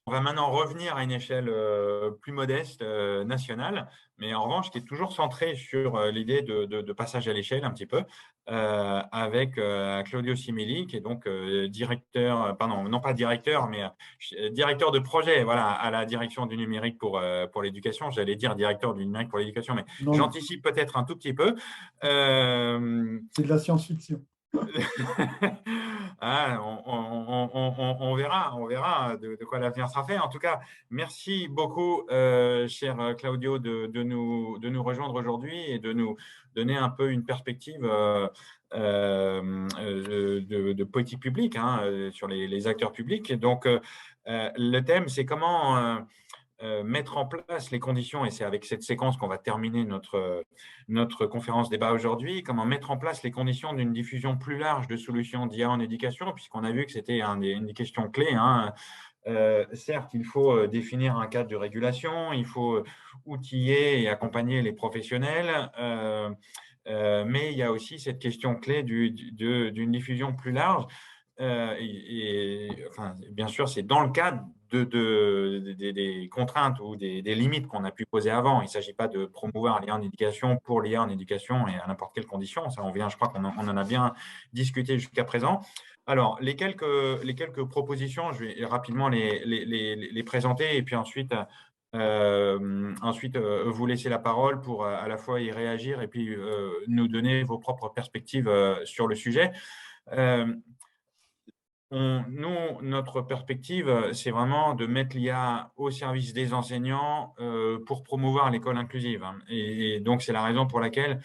On va maintenant revenir à une échelle plus modeste, nationale, mais en revanche qui est toujours centrée sur l'idée de passage à l'échelle un petit peu, avec Claudio Simili, qui est donc directeur, pardon, non pas directeur, mais directeur de projet, voilà, à la direction du numérique pour l'éducation. J'allais dire directeur du numérique pour l'éducation, mais Non, non, j'anticipe peut-être un tout petit peu. c'est de la science-fiction. Ah, on verra, de quoi l'avenir sera fait. En tout cas, merci beaucoup, cher Claudio, de nous rejoindre aujourd'hui et de nous donner un peu une perspective de politique publique, hein, sur les acteurs publics. Et donc, le thème, c'est comment mettre en place les conditions, et c'est avec cette séquence qu'on va terminer notre conférence débat aujourd'hui, comment mettre en place les conditions d'une diffusion plus large de solutions d'IA en éducation, puisqu'on a vu que c'était une des questions clés, hein. Certes, il faut définir un cadre de régulation, il faut outiller et accompagner les professionnels, mais il y a aussi cette question clé d'une diffusion plus large. Enfin, bien sûr, c'est dans le cadre des contraintes ou des limites qu'on a pu poser avant. Il ne s'agit pas de promouvoir l'IA en éducation pour l'IA en éducation et à n'importe quelle condition. Ça, je crois qu'on en a bien discuté jusqu'à présent. Alors, les quelques propositions, je vais rapidement les présenter et puis ensuite, vous laisser la parole pour à la fois y réagir et puis nous donner vos propres perspectives sur le sujet. Nous, notre perspective, c'est vraiment de mettre l'IA au service des enseignants pour promouvoir l'école inclusive, hein. Et donc, c'est la raison pour laquelle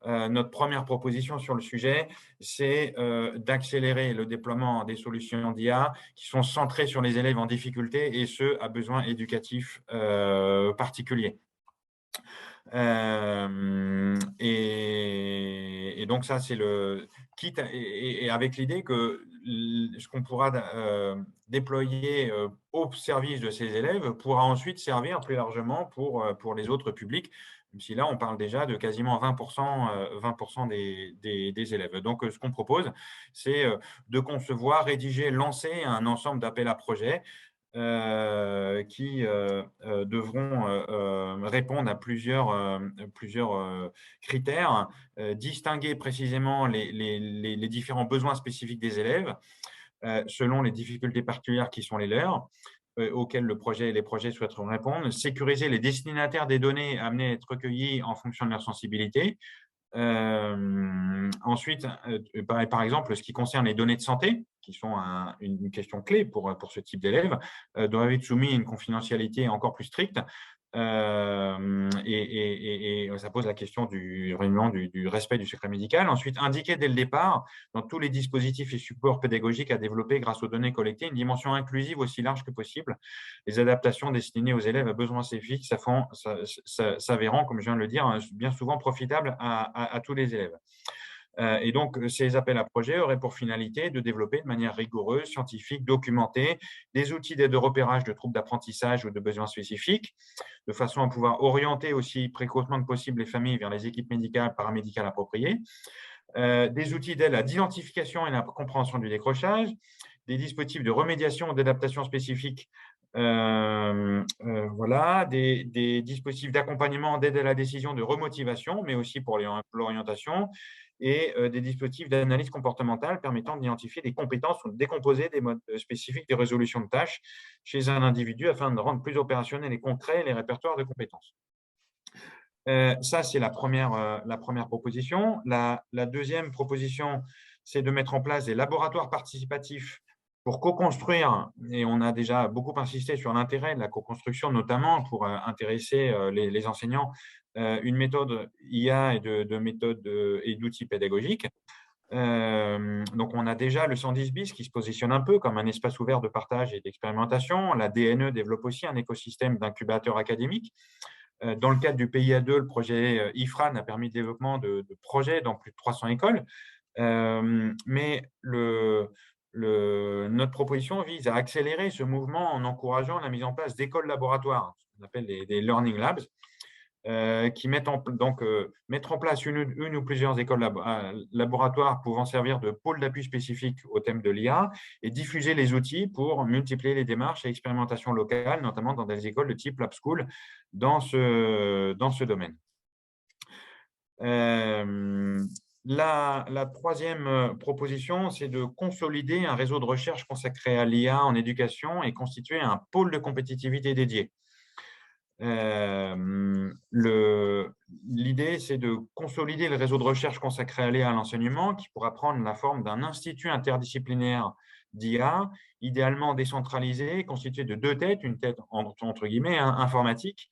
notre première proposition sur le sujet, c'est d'accélérer le déploiement des solutions d'IA qui sont centrées sur les élèves en difficulté et ceux à besoins éducatifs particuliers. Et donc ça, c'est le quitte et avec l'idée que ce qu'on pourra déployer au service de ces élèves pourra ensuite servir plus largement pour les autres publics, même si là, on parle déjà de quasiment 20% des élèves. Donc, ce qu'on propose, c'est de concevoir, rédiger, lancer un ensemble d'appels à projets qui devront répondre à plusieurs critères, distinguer précisément les différents besoins spécifiques des élèves selon les difficultés particulières qui sont les leurs, auxquelles les projets souhaiteront répondre, sécuriser les destinataires des données amenées à être recueillies en fonction de leur sensibilité. Ensuite, par exemple, ce qui concerne les données de santé, qui sont une question clé pour ce type d'élèves, doivent être soumis à une confidentialité encore plus stricte. Et ça pose la question du respect du secret médical. Ensuite, indiquer dès le départ, dans tous les dispositifs et supports pédagogiques à développer grâce aux données collectées, une dimension inclusive aussi large que possible. Les adaptations destinées aux élèves à besoins spécifiques s'avérant, comme je viens de le dire, bien souvent profitables à tous les élèves. Et donc, ces appels à projets auraient pour finalité de développer de manière rigoureuse, scientifique, documentée, des outils d'aide au repérage de troubles d'apprentissage ou de besoins spécifiques, de façon à pouvoir orienter aussi précocement que possible les familles vers les équipes médicales, paramédicales appropriées, des outils d'aide à l'identification et à la compréhension du décrochage, des dispositifs de remédiation ou d'adaptation spécifiques, voilà, des dispositifs d'accompagnement, d'aide à la décision, de remotivation, mais aussi pour l'orientation, et des dispositifs d'analyse comportementale permettant d'identifier des compétences ou de décomposer des modes spécifiques de résolution de tâches chez un individu afin de rendre plus opérationnels et concrets les répertoires de compétences. Ça, c'est la première proposition. La deuxième proposition, c'est de mettre en place des laboratoires participatifs pour co-construire, et on a déjà beaucoup insisté sur l'intérêt de la co-construction, notamment pour intéresser les enseignants, une méthode IA et de méthodes et d'outils pédagogiques. Donc, on a déjà le 110 bis qui se positionne un peu comme un espace ouvert de partage et d'expérimentation. La DNE développe aussi un écosystème d'incubateurs académiques. Dans le cadre du PIA2, le projet IFRAN a permis le développement de projets dans plus de 300 écoles. Mais notre proposition vise à accélérer ce mouvement en encourageant la mise en place d'écoles laboratoires, ce qu'on appelle des Learning Labs, qui mettent mettre en place une ou plusieurs écoles laboratoires pouvant servir de pôle d'appui spécifique au thème de l'IA et diffuser les outils pour multiplier les démarches et expérimentations locales, notamment dans des écoles de type Lab School dans ce domaine. La troisième proposition, c'est de consolider un réseau de recherche consacré à l'IA en éducation et constituer un pôle de compétitivité dédié. L'idée, c'est de consolider le réseau de recherche consacré à l'IA à l'enseignement, qui pourra prendre la forme d'un institut interdisciplinaire d'IA, idéalement décentralisé, constitué de 2 têtes, une tête entre guillemets informatique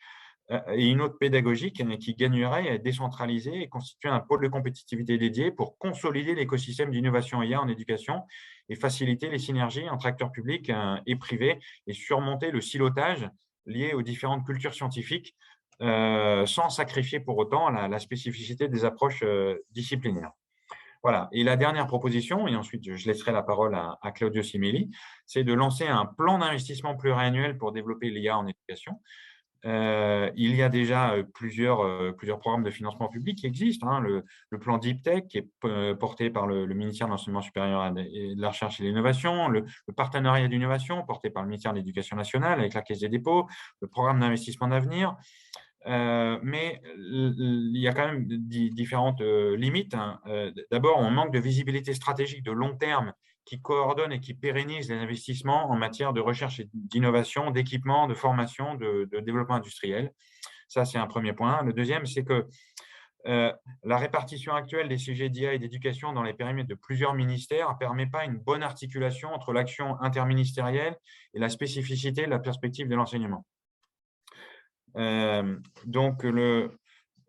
et une autre pédagogique qui gagnerait à être décentralisée et constituer un pôle de compétitivité dédié pour consolider l'écosystème d'innovation IA en éducation et faciliter les synergies entre acteurs publics et privés et surmonter le silotage lié aux différentes cultures scientifiques sans sacrifier pour autant la spécificité des approches disciplinaires. Voilà. Et la dernière proposition, et ensuite je laisserai la parole à Claudio Simili, c'est de lancer un plan d'investissement pluriannuel pour développer l'IA en éducation. Il y a déjà plusieurs programmes de financement public qui existent. Hein, le plan Deep Tech qui est porté par le ministère de l'Enseignement supérieur et de la Recherche et de l'Innovation, le partenariat d'innovation porté par le ministère de l'Éducation nationale avec la Caisse des dépôts, le programme d'investissement d'avenir. Mais il y a quand même différentes limites. Hein. D'abord, on manque de visibilité stratégique de long terme qui coordonne et qui pérennise les investissements en matière de recherche et d'innovation, d'équipement, de formation, de développement industriel. Ça, c'est un premier point. Le deuxième, c'est que la répartition actuelle des sujets d'IA et d'éducation dans les périmètres de plusieurs ministères ne permet pas une bonne articulation entre l'action interministérielle et la spécificité de la perspective de l'enseignement. Donc,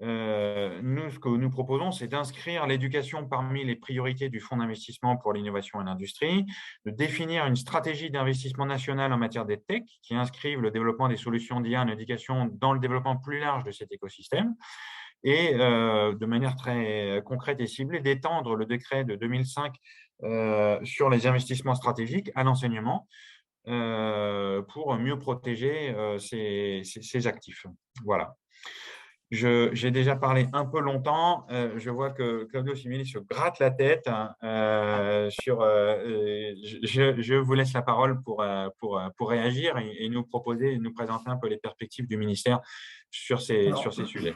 nous, ce que nous proposons, c'est d'inscrire l'éducation parmi les priorités du Fonds d'investissement pour l'innovation et l'industrie, de définir une stratégie d'investissement nationale en matière des tech qui inscrivent le développement des solutions d'IA en éducation dans le développement plus large de cet écosystème et de manière très concrète et ciblée, d'étendre le décret de 2005 sur les investissements stratégiques à l'enseignement pour mieux protéger ces actifs. Voilà. J'ai déjà parlé un peu longtemps. Je vois que Claudio Simili se gratte la tête. Je vous laisse la parole pour réagir et nous proposer, nous présenter un peu les perspectives du ministère sur ces sujets.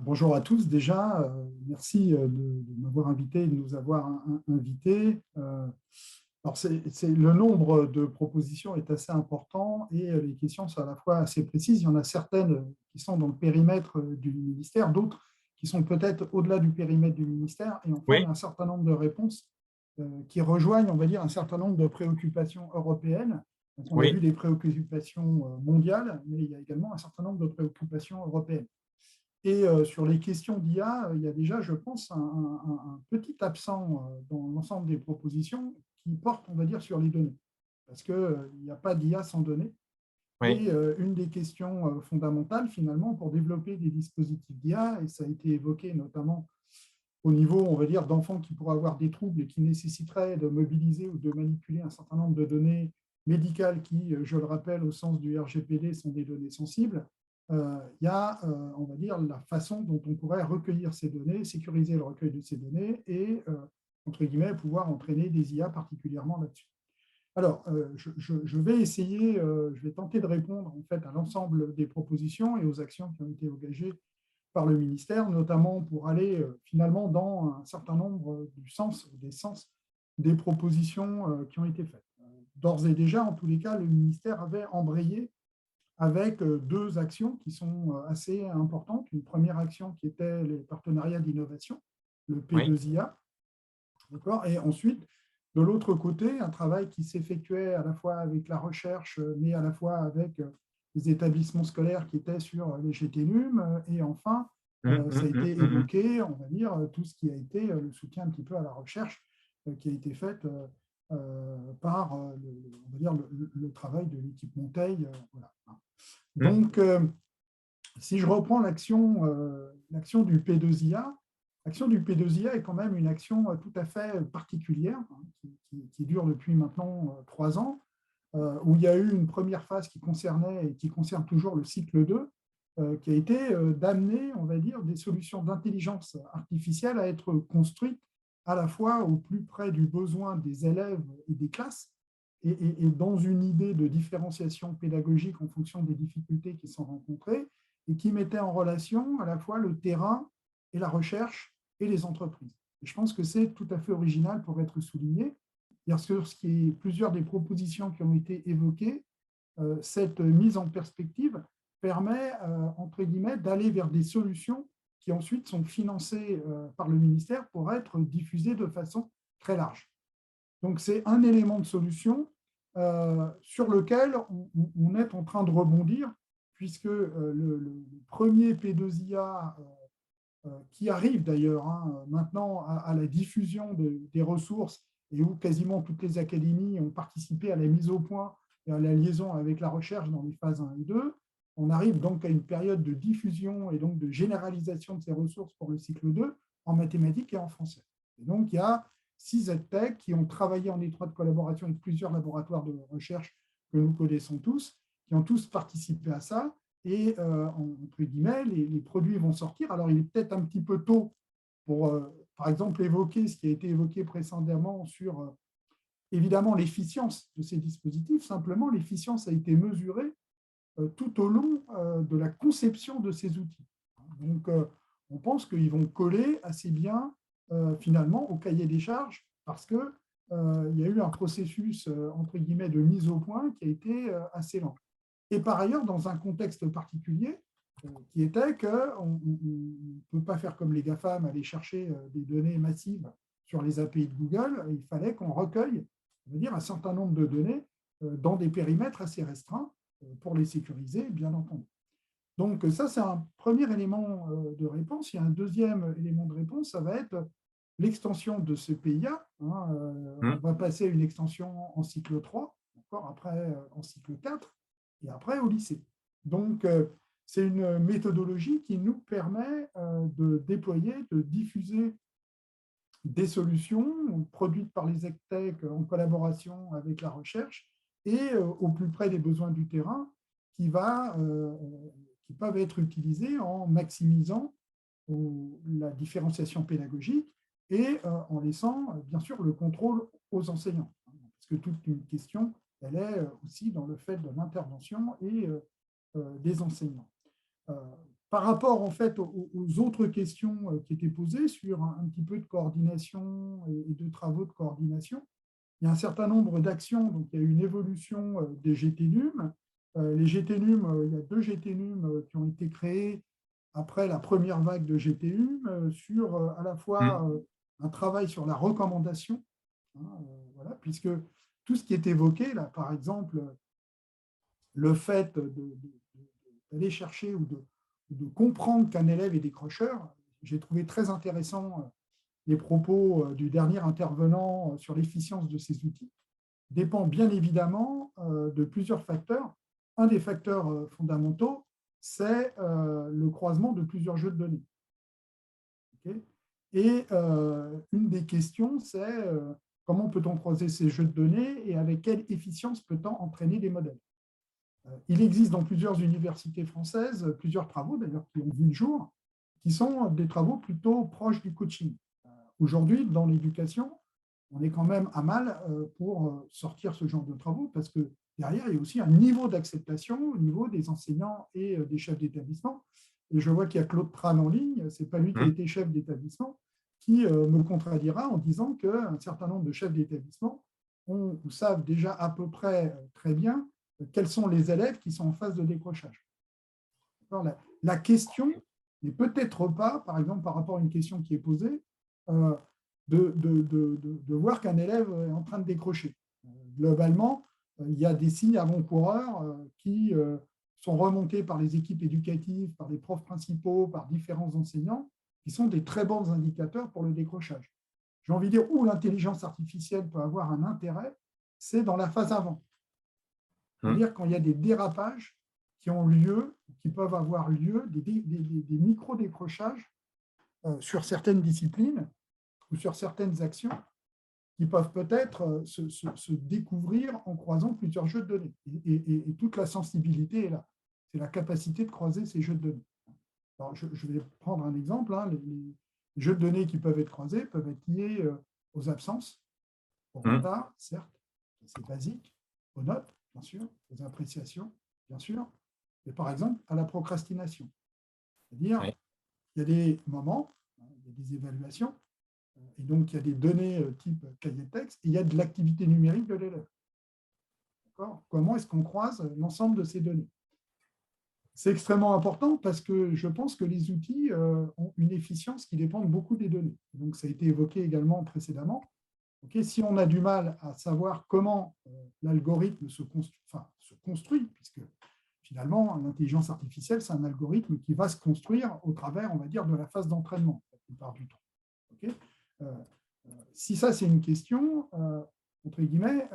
Bonjour à tous déjà. Merci de m'avoir invité et de nous avoir invités. Alors le nombre de propositions est assez important et les questions sont à la fois assez précises. Il y en a certaines qui sont dans le périmètre du ministère, d'autres qui sont peut-être au-delà du périmètre du ministère. Et enfin, oui, il y a un certain nombre de réponses qui rejoignent, on va dire, un certain nombre de préoccupations européennes. Donc, on a vu des préoccupations mondiales, mais il y a également un certain nombre de préoccupations européennes. Et sur les questions d'IA, il y a déjà, je pense, un petit absent dans l'ensemble des propositions qui porte, on va dire, sur les données. Parce qu'il n'y a pas d'IA sans données. Oui. Et une des questions fondamentales, finalement, pour développer des dispositifs d'IA, et ça a été évoqué notamment au niveau, on va dire, d'enfants qui pourraient avoir des troubles et qui nécessiteraient de mobiliser ou de manipuler un certain nombre de données médicales qui, je le rappelle, au sens du RGPD, sont des données sensibles. Il y a, on va dire, la façon dont on pourrait recueillir ces données, sécuriser le recueil de ces données et, entre guillemets, pouvoir entraîner des IA particulièrement là-dessus. Alors, je vais essayer, je vais tenter de répondre en fait à l'ensemble des propositions et aux actions qui ont été engagées par le ministère, notamment pour aller finalement dans un certain nombre des sens des propositions qui ont été faites. D'ores et déjà, en tous les cas, le ministère avait embrayé avec deux actions qui sont assez importantes. Une première action qui était les partenariats d'innovation, le P2IA. Oui. Et ensuite, de l'autre côté, un travail qui s'effectuait à la fois avec la recherche, mais à la fois avec les établissements scolaires qui étaient sur les GTNUM. Et enfin, ça a été évoqué, on va dire, tout ce qui a été le soutien un petit peu à la recherche qui a été fait par on va dire, le travail de l'équipe Monteil. Voilà. Donc, si je reprends l'action du P2IA, l'action du P2IA est quand même une action tout à fait particulière, qui dure depuis maintenant 3 ans, où il y a eu une première phase qui concernait et qui concerne toujours le cycle 2, qui a été d'amener, on va dire, des solutions d'intelligence artificielle à être construites à la fois au plus près du besoin des élèves et des classes, et dans une idée de différenciation pédagogique en fonction des difficultés qui sont rencontrées, et qui mettait en relation à la fois le terrain et la recherche et les entreprises. Et je pense que c'est tout à fait original pour être souligné. Sur ce qui est plusieurs des propositions qui ont été évoquées, cette mise en perspective permet, entre guillemets, d'aller vers des solutions qui ensuite sont financées par le ministère pour être diffusées de façon très large. Donc, c'est un élément de solution sur lequel on est en train de rebondir, puisque le premier P2IA qui arrive d'ailleurs maintenant à la diffusion des ressources et où quasiment toutes les académies ont participé à la mise au point et à la liaison avec la recherche dans les phases 1 et 2. On arrive donc à une période de diffusion et donc de généralisation de ces ressources pour le cycle 2 en mathématiques et en français. Et donc, il y a 6 EdTech qui ont travaillé en étroite collaboration avec plusieurs laboratoires de recherche que nous connaissons tous, qui ont tous participé à ça. Et entre guillemets, les produits vont sortir. Alors, il est peut-être un petit peu tôt pour, par exemple, évoquer ce qui a été évoqué précédemment sur, évidemment, l'efficience de ces dispositifs. Simplement, l'efficience a été mesurée tout au long de la conception de ces outils. Donc, on pense qu'ils vont coller assez bien, finalement, au cahier des charges parce qu'il y a eu un processus, entre guillemets, de mise au point qui a été assez lent. Et par ailleurs, dans un contexte particulier, qui était qu'on ne peut pas faire comme les GAFAM, aller chercher des données massives sur les API de Google. Il fallait qu'on recueille, on va dire, un certain nombre de données dans des périmètres assez restreints pour les sécuriser, bien entendu. Donc ça, c'est un premier élément de réponse. Il y a un deuxième élément de réponse, ça va être l'extension de ce PIA. On va passer à une extension en cycle 3, après en cycle 4, et après au lycée. Donc, c'est une méthodologie qui nous permet de déployer, de diffuser des solutions produites par les EdTech en collaboration avec la recherche et au plus près des besoins du terrain qui peuvent être utilisées en maximisant la différenciation pédagogique et en laissant, bien sûr, le contrôle aux enseignants. Parce que toute une question, elle est aussi dans le fait de l'intervention et des enseignants. Par rapport, en fait, aux autres questions qui étaient posées sur un petit peu de coordination et de travaux de coordination, il y a un certain nombre d'actions. Donc, il y a une évolution des GTNUM. Les GTNUM, il y a 2 GTNUM qui ont été créés après la première vague de GTNUM sur à la fois un travail sur la recommandation, voilà, puisque tout ce qui est évoqué, là, par exemple, le fait d'aller chercher ou de comprendre qu'un élève est décrocheur, j'ai trouvé très intéressant les propos du dernier intervenant sur l'efficience de ces outils, dépend bien évidemment de plusieurs facteurs. Un des facteurs fondamentaux, c'est le croisement de plusieurs jeux de données. Okay. Et une des questions, c'est comment peut-on croiser ces jeux de données et avec quelle efficience peut-on entraîner des modèles. Il existe dans plusieurs universités françaises, plusieurs travaux d'ailleurs qui ont vu le jour, qui sont des travaux plutôt proches du coaching. Aujourd'hui, dans l'éducation, on est quand même à mal pour sortir ce genre de travaux parce que derrière, il y a aussi un niveau d'acceptation au niveau des enseignants et des chefs d'établissement. Et je vois qu'il y a Claude Tran en ligne, ce n'est pas lui qui a été chef d'établissement, qui me contredira en disant qu'un certain nombre de chefs d'établissement savent déjà à peu près très bien quels sont les élèves qui sont en phase de décrochage. La question n'est peut-être pas, par exemple, par rapport à une question qui est posée, de voir qu'un élève est en train de décrocher. Globalement, il y a des signes avant-coureurs qui sont remontés par les équipes éducatives, par les profs principaux, par différents enseignants, qui sont des très bons indicateurs pour le décrochage. J'ai envie de dire où l'intelligence artificielle peut avoir un intérêt, c'est dans la phase avant. C'est-à-dire quand il y a des dérapages qui ont lieu, qui peuvent avoir lieu, des micro-décrochages sur certaines disciplines ou sur certaines actions qui peuvent peut-être se découvrir en croisant plusieurs jeux de données. Et toute la sensibilité est là. c'est la capacité de croiser ces jeux de données. Alors, je vais prendre un exemple. Hein. Les jeux de données qui peuvent être croisés peuvent être liés aux absences, au Mhm. retard, certes, c'est basique, aux notes, bien sûr, aux appréciations, bien sûr, et par exemple à la procrastination. C'est-à-dire, Ouais. il y a des moments, il y a des évaluations, et donc il y a des données type cahier de texte, et il y a de l'activité numérique de l'élève. Comment est-ce qu'on croise l'ensemble de ces données? C'est extrêmement important parce que je pense que les outils ont une efficience qui dépend beaucoup des données. Donc, ça a été évoqué également précédemment. Okay, si on a du mal à savoir comment l'algorithme se construit, puisque finalement, l'intelligence artificielle, c'est un algorithme qui va se construire au travers, on va dire, de la phase d'entraînement, la plupart du temps. Okay, si ça, c'est une question, entre guillemets,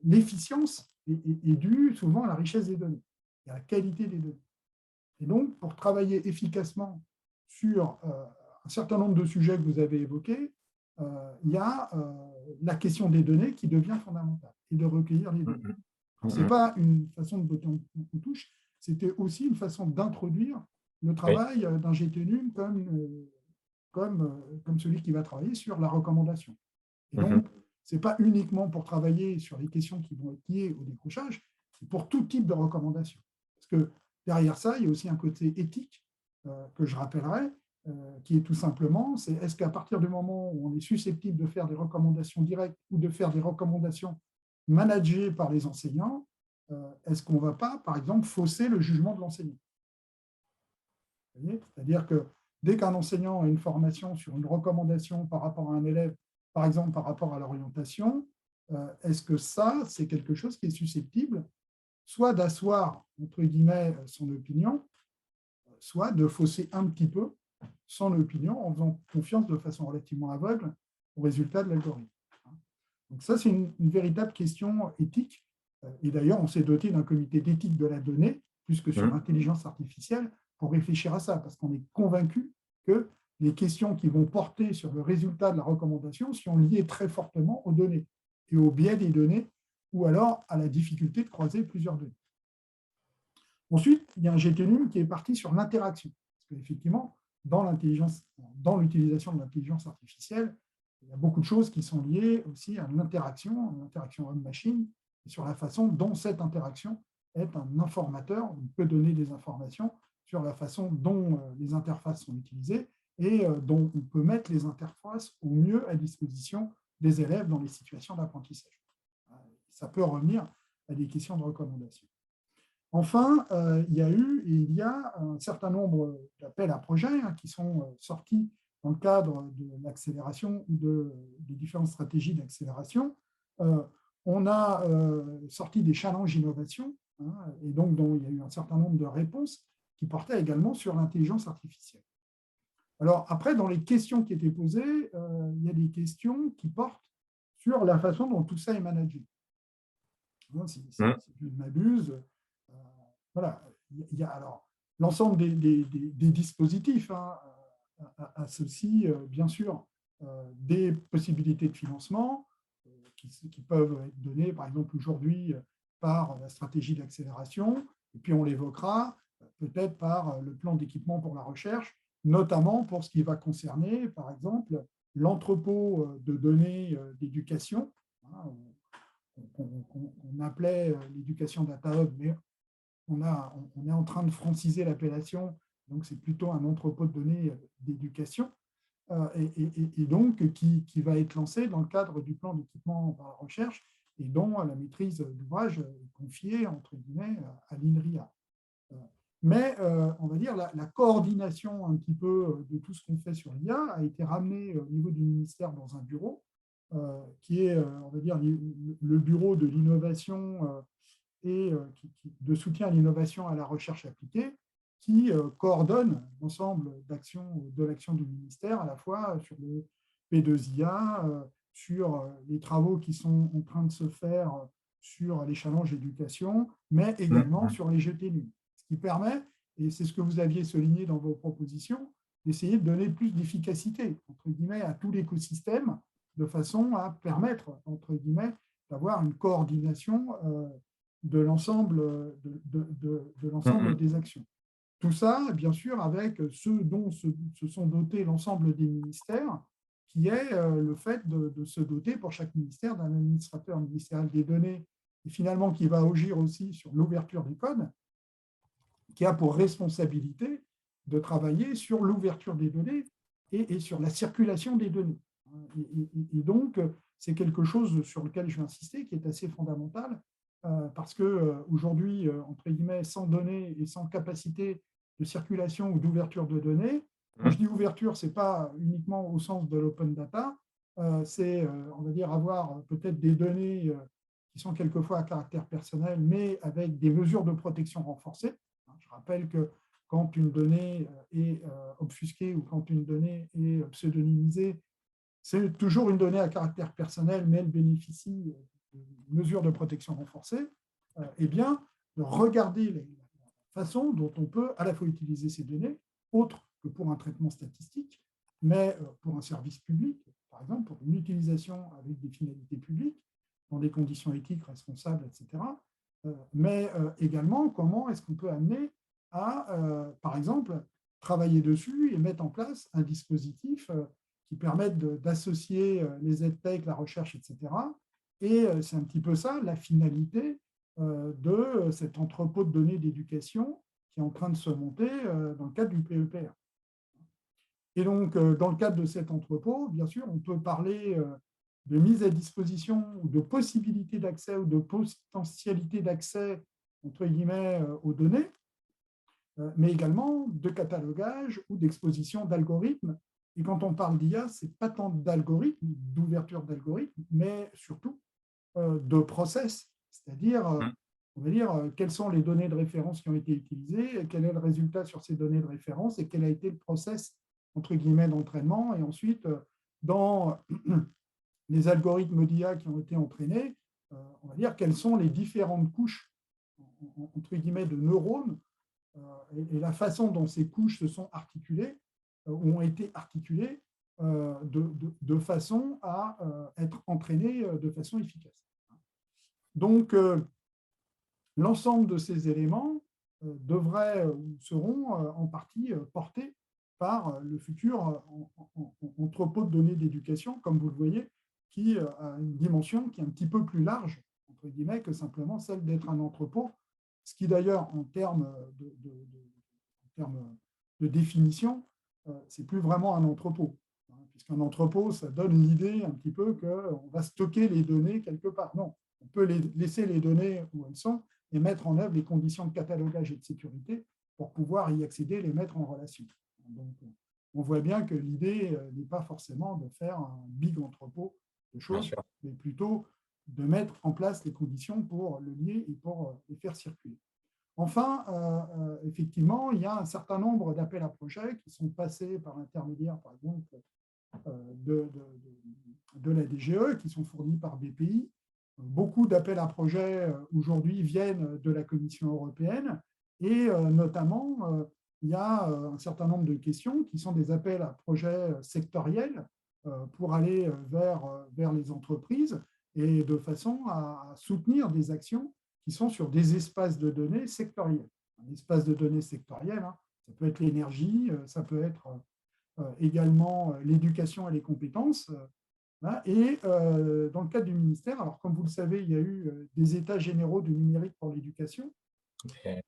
l'efficience est due souvent à la richesse des données et à la qualité des données. Et donc, pour travailler efficacement sur un certain nombre de sujets que vous avez évoqués, il y a la question des données qui devient fondamentale et de recueillir les données. Ce n'est Mhm. pas une façon de botter en touche, c'était aussi une façon d'introduire le Oui. travail d'un GTNUM comme celui qui va travailler sur la recommandation. Et Mhm. donc, ce n'est pas uniquement pour travailler sur les questions qui vont être liées au décrochage, c'est pour tout type de recommandation. Parce que derrière ça, il y a aussi un côté éthique que je rappellerai, qui est tout simplement, c'est est-ce qu'à partir du moment où on est susceptible de faire des recommandations directes ou de faire des recommandations managées par les enseignants, est-ce qu'on ne va pas, par exemple, fausser le jugement de l'enseignant? C'est-à-dire que dès qu'un enseignant a une formation sur une recommandation par rapport à un élève, par exemple par rapport à l'orientation, est-ce que ça, c'est quelque chose qui est susceptible soit d'asseoir, entre guillemets, son opinion, soit de fausser un petit peu son opinion en faisant confiance de façon relativement aveugle au résultat de l'algorithme. Donc ça, c'est une véritable question éthique. Et d'ailleurs, on s'est doté d'un comité d'éthique de la donnée, plus que sur Mhm. l'intelligence artificielle, pour réfléchir à ça, parce qu'on est convaincu que les questions qui vont porter sur le résultat de la recommandation sont liées très fortement aux données et au biais des données, ou alors à la difficulté de croiser plusieurs données. Ensuite, il y a un GTNUM qui est parti sur l'interaction. Parce qu'effectivement, dans l'utilisation de l'intelligence artificielle, il y a beaucoup de choses qui sont liées aussi à l'interaction homme-machine, et sur la façon dont cette interaction est un informateur, on peut donner des informations sur la façon dont les interfaces sont utilisées et dont on peut mettre les interfaces au mieux à disposition des élèves dans les situations d'apprentissage. Ça peut revenir à des questions de recommandation. Enfin, il y a un certain nombre d'appels à projets qui sont sortis dans le cadre de l'accélération ou des différentes stratégies d'accélération. On a sorti des challenges innovation, et donc dont il y a eu un certain nombre de réponses qui portaient également sur l'intelligence artificielle. Alors après, dans les questions qui étaient posées, il y a des questions qui portent sur la façon dont tout ça est managé. Si je ne m'abuse, voilà, il y a alors l'ensemble des dispositifs associent bien sûr des possibilités de financement qui peuvent être données, par exemple, aujourd'hui par la stratégie d'accélération, et puis on l'évoquera peut-être par le plan d'équipement pour la recherche, notamment pour ce qui va concerner, par exemple, l'entrepôt de données d'éducation, qu'on appelait l'éducation data hub, mais on est en train de franciser l'appellation, donc c'est plutôt un entrepôt de données d'éducation, et donc qui va être lancé dans le cadre du plan d'équipement par la recherche et dont la maîtrise d'ouvrage est confiée, entre guillemets, à l'INRIA. Mais on va dire la coordination un petit peu de tout ce qu'on fait sur l'IA a été ramenée au niveau du ministère dans un bureau qui est, on va dire, le bureau de l'innovation et de soutien à l'innovation et à la recherche appliquée, qui coordonne l'ensemble de l'action du ministère, à la fois sur le P2IA, sur les travaux qui sont en train de se faire sur les challenges d'éducation, mais également sur les GTNU. Ce qui permet, et c'est ce que vous aviez souligné dans vos propositions, d'essayer de donner plus d'efficacité, entre guillemets, à tout l'écosystème, de façon à permettre, entre guillemets, d'avoir une coordination de l'ensemble Mhm. des actions. Tout ça, bien sûr, avec ce dont se sont dotés l'ensemble des ministères, qui est le fait de se doter pour chaque ministère d'un administrateur ministériel des données, et finalement qui va agir aussi sur l'ouverture des codes, qui a pour responsabilité de travailler sur l'ouverture des données et sur la circulation des données. Et donc, c'est quelque chose sur lequel je vais insister, qui est assez fondamental, parce qu'aujourd'hui, entre guillemets, sans données et sans capacité de circulation ou d'ouverture de données, quand je dis ouverture, ce n'est pas uniquement au sens de l'open data, c'est, on va dire, avoir peut-être des données qui sont quelquefois à caractère personnel, mais avec des mesures de protection renforcées. Je rappelle que quand une donnée est obfusquée ou quand une donnée est pseudonymisée, c'est toujours une donnée à caractère personnel, mais elle bénéficie de mesures de protection renforcées. Eh bien, de regarder la façon dont on peut à la fois utiliser ces données, autre que pour un traitement statistique, mais pour un service public, par exemple, pour une utilisation avec des finalités publiques, dans des conditions éthiques responsables, etc. Mais également, comment est-ce qu'on peut amener à, par exemple, travailler dessus et mettre en place un dispositif qui permette d'associer les EdTech, la recherche, etc. Et c'est un petit peu ça, la finalité de cet entrepôt de données d'éducation qui est en train de se monter dans le cadre du PEPR. Et donc, dans le cadre de cet entrepôt, bien sûr, on peut parler de mise à disposition ou de possibilité d'accès ou de potentialité d'accès, entre guillemets, aux données, mais également de catalogage ou d'exposition d'algorithmes. Et quand on parle d'IA, ce n'est pas tant d'algorithmes, d'ouverture d'algorithmes, mais surtout de process, c'est-à-dire, on va dire, quelles sont les données de référence qui ont été utilisées, quel est le résultat sur ces données de référence et quel a été le process, entre guillemets, d'entraînement. Et ensuite, dans les algorithmes d'IA qui ont été entraînés, on va dire quelles sont les différentes couches, entre guillemets, de neurones et la façon dont ces couches se sont articulées, ou ont été articulées de façon à être entraînées de façon efficace. Donc, l'ensemble de ces éléments devraient ou seront en partie portés par le futur entrepôt de données d'éducation, comme vous le voyez, qui a une dimension qui est un petit peu plus large, entre guillemets, que simplement celle d'être un entrepôt, ce qui d'ailleurs, en termes de définition, c'est plus vraiment un entrepôt, puisqu'un entrepôt, ça donne l'idée un petit peu qu'on va stocker les données quelque part. Non, on peut laisser les données où elles sont et mettre en œuvre les conditions de catalogage et de sécurité pour pouvoir y accéder et les mettre en relation. Donc, on voit bien que l'idée n'est pas forcément de faire un big entrepôt de choses, mais plutôt de mettre en place les conditions pour le lier et pour les faire circuler. Enfin, effectivement, il y a un certain nombre d'appels à projets qui sont passés par l'intermédiaire, par exemple, de la DGE, qui sont fournis par BPI. Beaucoup d'appels à projets aujourd'hui viennent de la Commission européenne et notamment, il y a un certain nombre de questions qui sont des appels à projets sectoriels pour aller vers les entreprises et de façon à soutenir des actions qui sont sur des espaces de données sectoriels. Un espace de données sectoriel, ça peut être l'énergie, ça peut être également l'éducation et les compétences. Et dans le cadre du ministère, alors comme vous le savez, il y a eu des états généraux du numérique pour l'éducation.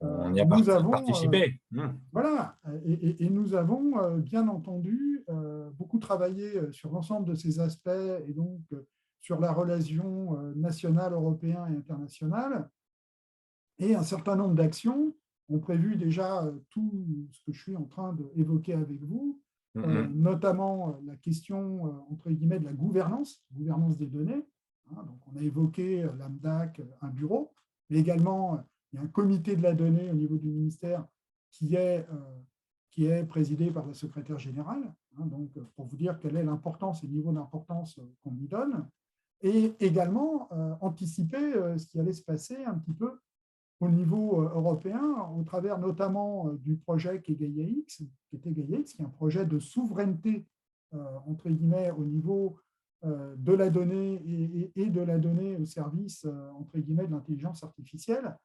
On y a Nous avons, participé. voilà, et nous avons bien entendu beaucoup travaillé sur l'ensemble de ces aspects et donc sur la relation nationale, européenne et internationale. Et un certain nombre d'actions ont prévu déjà tout ce que je suis en train d'évoquer avec vous, notamment la question, entre guillemets, de la gouvernance des données. Donc, on a évoqué l'AMDAC, un bureau, mais également, il y a un comité de la donnée au niveau du ministère qui est présidé par la secrétaire générale, donc pour vous dire quelle est l'importance et le niveau d'importance qu'on y donne, et également anticiper ce qui allait se passer un petit peu au niveau européen, au travers notamment du projet qui était GaiaX, qui est un projet de souveraineté, entre guillemets, au niveau de la donnée et de la donnée au service, entre guillemets, de l'intelligence artificielle.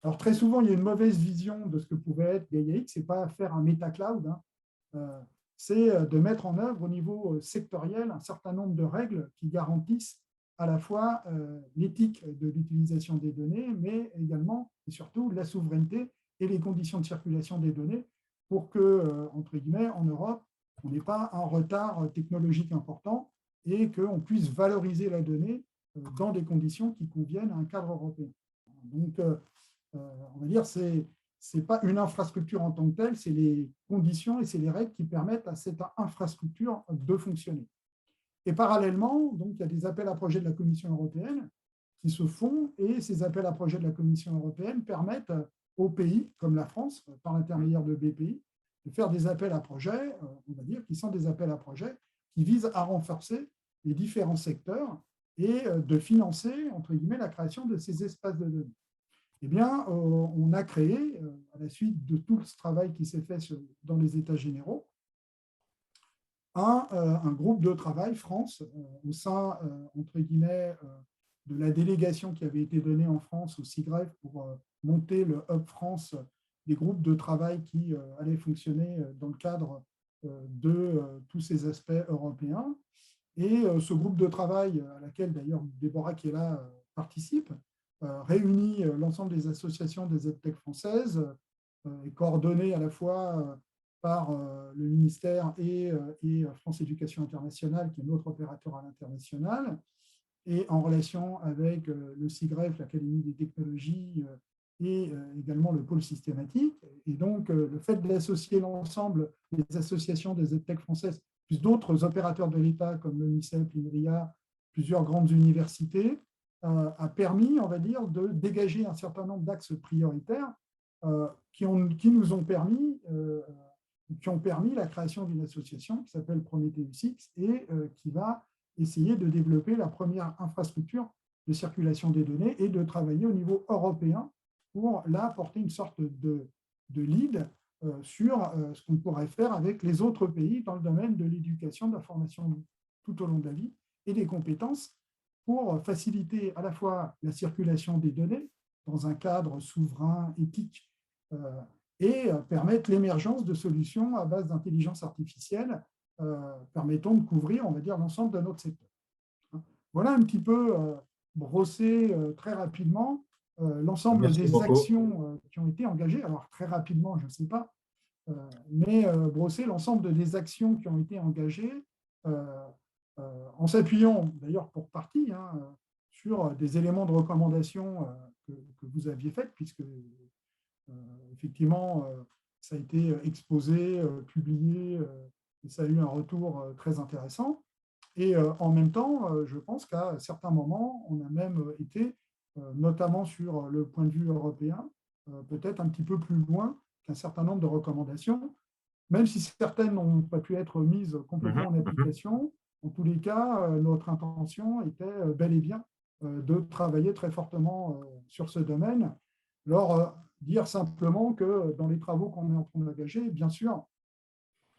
Alors, très souvent, il y a une mauvaise vision de ce que pouvait être Gaia-X. Ce n'est pas faire un méta-cloud, hein. C'est de mettre en œuvre au niveau sectoriel un certain nombre de règles qui garantissent à la fois l'éthique de l'utilisation des données, mais également et surtout la souveraineté et les conditions de circulation des données pour que, entre guillemets, en Europe, on n'ait pas un retard technologique important et qu'on puisse valoriser la donnée dans des conditions qui conviennent à un cadre européen. Donc, on va dire, c'est pas une infrastructure en tant que telle, c'est les conditions et c'est les règles qui permettent à cette infrastructure de fonctionner. Et parallèlement, donc, il y a des appels à projets de la Commission européenne qui se font et ces appels à projets de la Commission européenne permettent aux pays, comme la France, par l'intermédiaire de BPI, de faire des appels à projets, on va dire, qui sont des appels à projets qui visent à renforcer les différents secteurs et de financer, entre guillemets, la création de ces espaces de données. Eh bien, on a créé, à la suite de tout ce travail qui s'est fait dans les États généraux, un groupe de travail France au sein, entre guillemets, de la délégation qui avait été donnée en France au CIGREF pour monter le Hub France, des groupes de travail qui allaient fonctionner dans le cadre de tous ces aspects européens. Et ce groupe de travail, à laquelle d'ailleurs Déborah qui est là participe, réunit l'ensemble des associations des EdTech françaises, est coordonné à la fois par le ministère et France Éducation Internationale, qui est notre opérateur à l'international, et en relation avec le CIGREF, l'Académie des technologies, et également le pôle systématique. Et donc, le fait d'associer l'ensemble des associations des EdTech françaises, plus d'autres opérateurs de l'État comme l'ONICEP, l'INRIA, plusieurs grandes universités, a permis, on va dire, de dégager un certain nombre d'axes prioritaires qui nous ont permis, qui ont permis la création d'une association qui s'appelle Prometheus X et qui va essayer de développer la première infrastructure de circulation des données et de travailler au niveau européen pour là porter une sorte de lead sur ce qu'on pourrait faire avec les autres pays dans le domaine de l'éducation, de la formation tout au long de la vie et des compétences pour faciliter à la fois la circulation des données dans un cadre souverain, éthique, et permettre l'émergence de solutions à base d'intelligence artificielle permettant de couvrir, on va dire, l'ensemble de notre secteur. Voilà un petit peu brossé très rapidement l'ensemble des actions qui ont été engagées. Alors, très rapidement, je ne sais pas, mais brosser l'ensemble des actions qui ont été engagées en s'appuyant, d'ailleurs pour partie, sur des éléments de recommandation que vous aviez faits, puisque effectivement, ça a été exposé, publié, et ça a eu un retour très intéressant. Et en même temps, je pense qu'à certains moments, on a même été, notamment sur le point de vue européen, peut-être un petit peu plus loin qu'un certain nombre de recommandations, même si certaines n'ont pas pu être mises complètement en application. En tous les cas, notre intention était bel et bien de travailler très fortement sur ce domaine. Alors, dire simplement que dans les travaux qu'on est en train d'engager, bien sûr,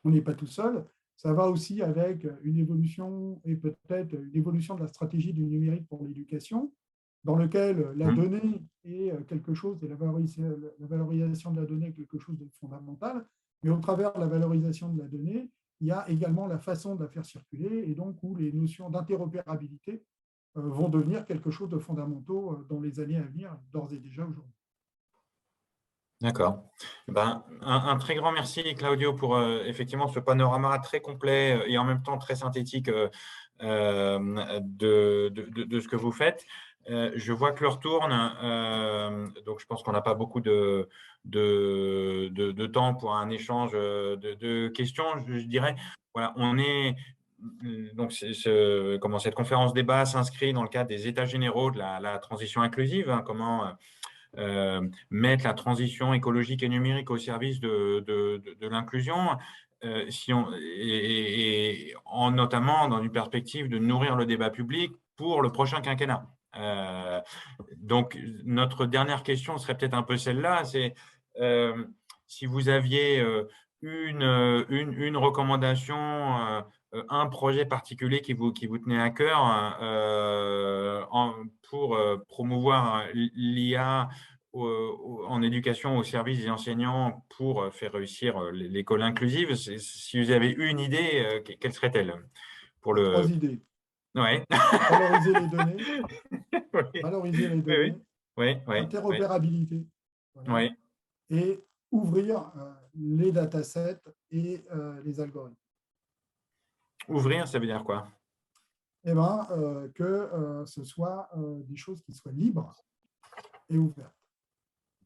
on n'est pas tout seul. Ça va aussi avec une évolution et peut-être une évolution de la stratégie du numérique pour l'éducation, dans lequel la donnée est quelque chose, et la valorisation de la donnée est quelque chose de fondamental, mais au travers de la valorisation de la donnée, il y a également la façon de la faire circuler, et donc où les notions d'interopérabilité vont devenir quelque chose de fondamental dans les années à venir, d'ores et déjà aujourd'hui. D'accord. Ben, un très grand merci, Claudio, pour effectivement ce panorama très complet et en même temps très synthétique de ce que vous faites. Je vois que l'heure tourne, donc je pense qu'on n'a pas beaucoup de temps pour un échange de questions. Je dirais, voilà, on est donc comment cette conférence débat s'inscrit dans le cadre des États généraux de la transition inclusive, comment mettre la transition écologique et numérique au service de l'inclusion, et notamment dans une perspective de nourrir le débat public pour le prochain quinquennat. Donc, notre dernière question serait peut-être un peu celle-là, c'est si vous aviez une recommandation un projet particulier qui vous tenait à cœur pour promouvoir l'IA en éducation au service des enseignants pour faire réussir l'école inclusive. Si vous avez une idée, quelle serait-elle pour Il y a le… 3 idées. Ouais. Valoriser les données, Oui, valoriser les oui, données, oui, oui, oui, interopérabilité, voilà, oui. et ouvrir les datasets et les algorithmes. Ouvrir, ça veut dire quoi? Eh ben, que ce soit des choses qui soient libres et ouvertes.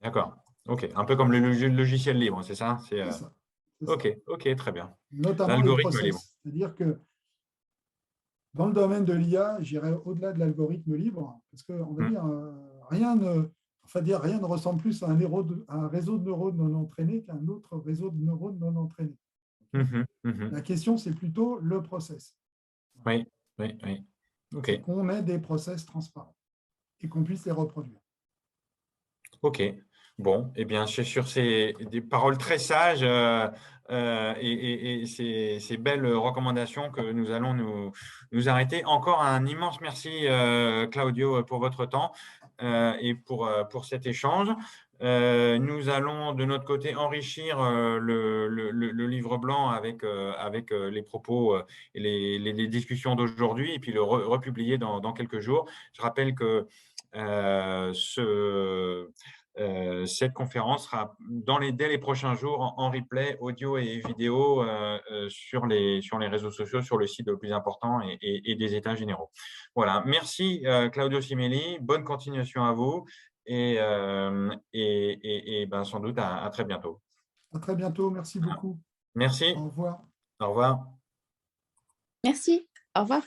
D'accord. OK. Un peu comme le logiciel libre, c'est ça? C'est ça. C'est ça. OK, OK, très bien. Notamment les L'algorithme libre. process. C'est-à-dire que dans le domaine de l'IA, j'irai au-delà de l'algorithme libre, parce qu'on va dire, rien ne ressemble plus à un réseau de neurones non entraînés qu'à un autre réseau de neurones non entraînés. Mhm, mhm. La question, c'est plutôt le process. Oui, oui, oui. OK. C'est qu'on ait des process transparents et qu'on puisse les reproduire. OK. Bon, eh bien, c'est sur des paroles très sages et ces belles recommandations que nous allons nous arrêter. Encore un immense merci, Claudio, pour votre temps et pour cet échange. Nous allons, de notre côté, enrichir le livre blanc avec les propos et les discussions d'aujourd'hui et puis le republier dans quelques jours. Je rappelle que cette conférence sera dès les prochains jours en replay audio et vidéo sur les réseaux sociaux, sur le site le plus important et des États généraux. Voilà. Merci Claudio Simelli. Bonne continuation à vous et ben, sans doute à très bientôt. À très bientôt. Merci beaucoup. Merci. Au revoir. Au revoir. Merci. Au revoir.